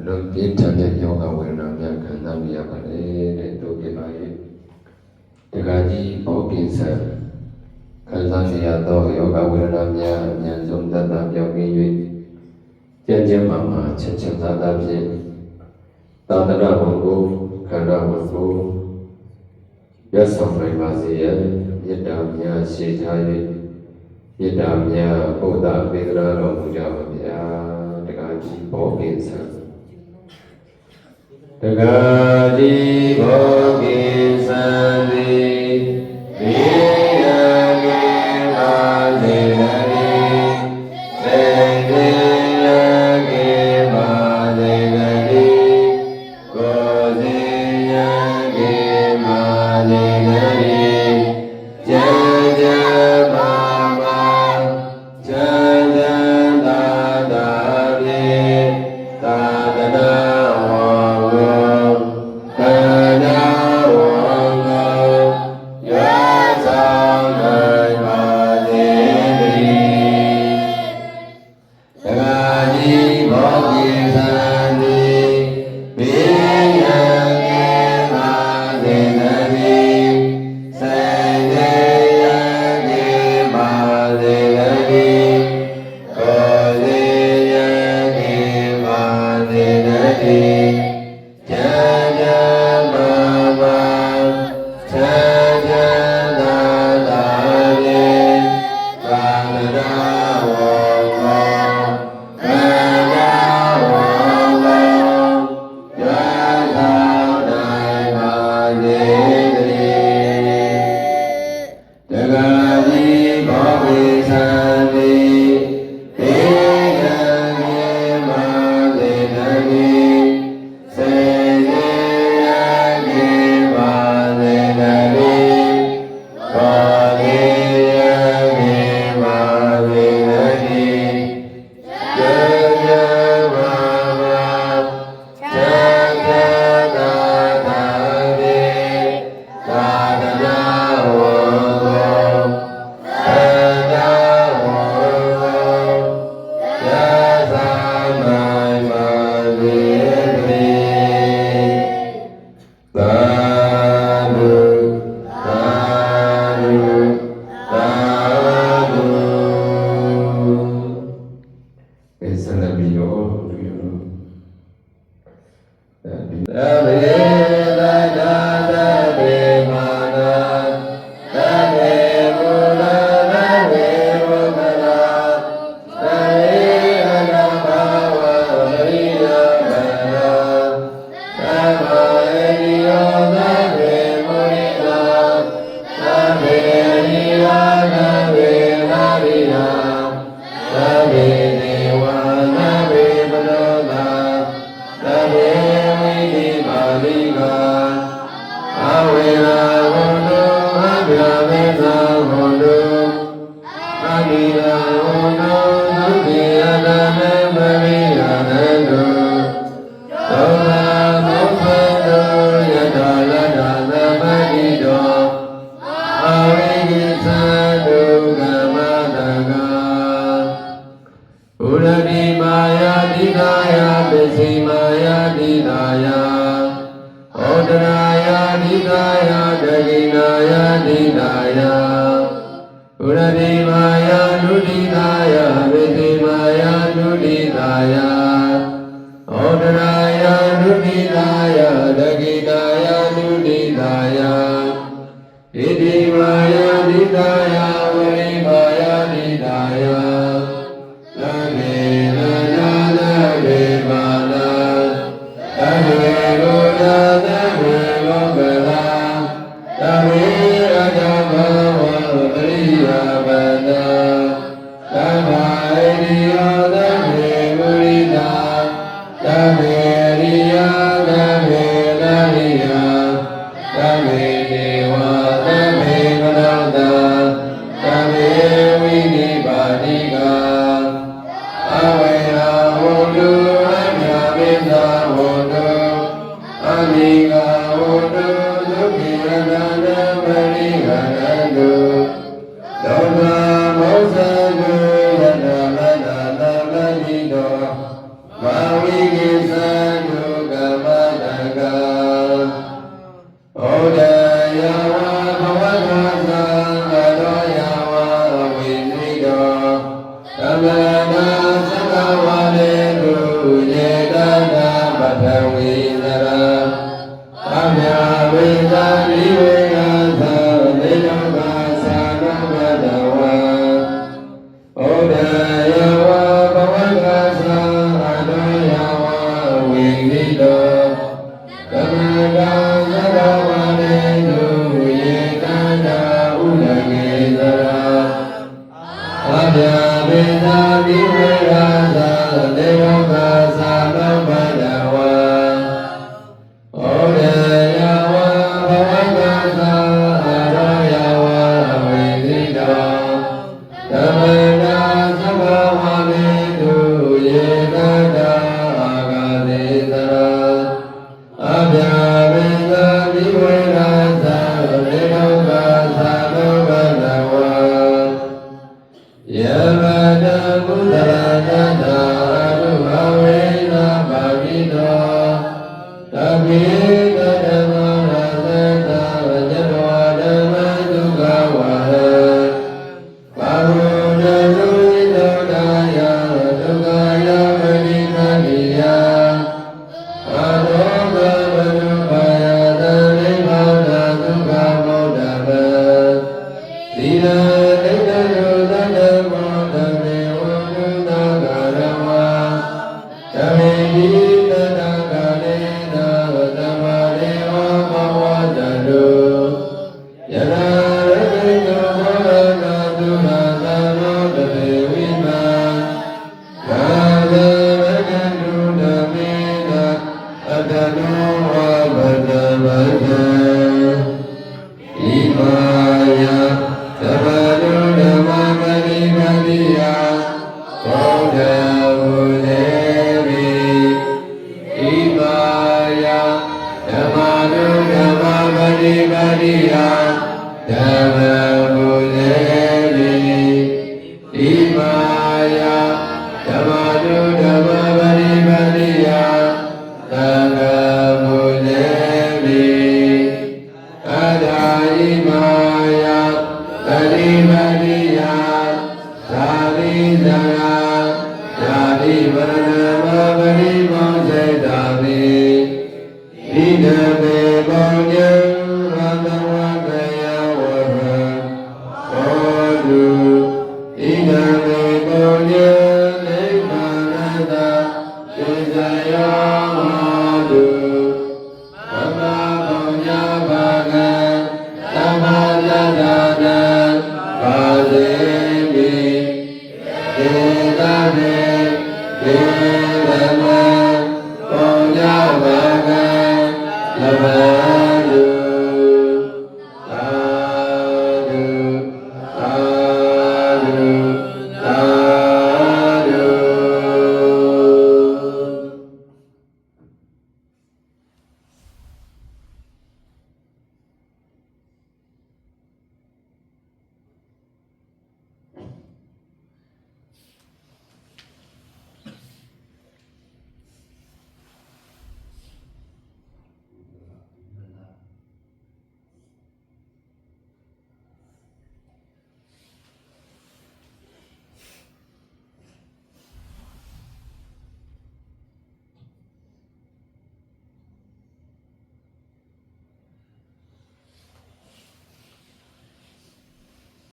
လို့ပြင်းထန်တဲ့ယောဂဝေဒနာများခံစားမိရပါတယ်တဲ့တို့ပြပါရဲ့တခါကြီးဘောကိစ္စခံစားရသောယောဂဝေဒနာများအမြန်ဆုံးတတ်တာပြောင်းပြီး၍ကြံ့ကြံ့မှချက်ချက်သားသားဖြင့်သာသနာ့ဘုံကိုခန္ဓာဘုံကိုရဆောင်နိုင်ပါစေရန်မေတ္တာများရှိထား၍မေတ္တာများဘုရားပေဒရာတော်မူကြပါဗျာတခါကြီးဘောကိစ္စတခါကြီးဘောကိစ္စသည်ဘေးရကေပါစေတည်းသေတေရကေပါစေတည်းကိုယ်စီရကေပါစေတည်းကြံကြံပါပါကြံကြံသာသာဖြင့်သာသနာDhamma Mausa Guru Dhamma Dhamma မနာသကဝလေတုယေတနာပထဝီနရာအမြဝိသတိဝေယသသေယောဂသာနဝတဝံဩဒယဝဘဝကသာအတောယဝဝိနိတောကမနာသကဝလေတုယေတနာဥဒကေသရာအမြဝိသတိဝေယသသေယောဂသာနဝတဝံဩဒယဝဘဝကသာအတောယဝဝိနိတောကမနာသကဝလေတုယေတနာအာဂတိသရာအမြဝိသတိဝေယသသေယောဂသာနဝတဝံယမတမုဒ္ဒရာတတာအတုဘဝေနပါပိတောတပိတဓမ္မရသတဝဇတောဓမ္မဒုက္ခဝဟပါရုဏသုဣတောဒါယဒုက္ခယမဏိမဏိယအာရောဂမနုပါယသနိဗ္ဗာန်ဒုက္ခမုဒ္ဒမသီလတိတ္တယသတ္တမောဓမေဝနုနာဂရဝါဓမေတိတတကလေနာသမရေဝဘဝတတုယနာရတိတောဘောနာတုနာသနောတပေဝိမာကာလေဝကတုဓမေနာအတနောဝဗဒဗဒံဣမာယသဗ္ဗနုဓမ္မပရိပတိယဘောဓဝုလေမိဣမာယဓမ္မနုဓမ္မပရိပတိယဓမ္မဝုလေမိဣမာယဓမ္မနုဓမ္မပရိပတိယဓမ္မဝုလေမိအဒါဣမာယပရိပတိယသာဝိဇာယာတိဝရဏမပရိမောစေတာပိဣဒမေပေါညံရတဝကယဝဟံဟောတုဣဒမေပေါညံနိဗ္ဗာနတသေဇယောဟောတုသမ္မာပေါညဘာကံသမ္မာသတ္တနာပါစေမိဒေသမေဒေဝမေပေါညဘာကံလဘ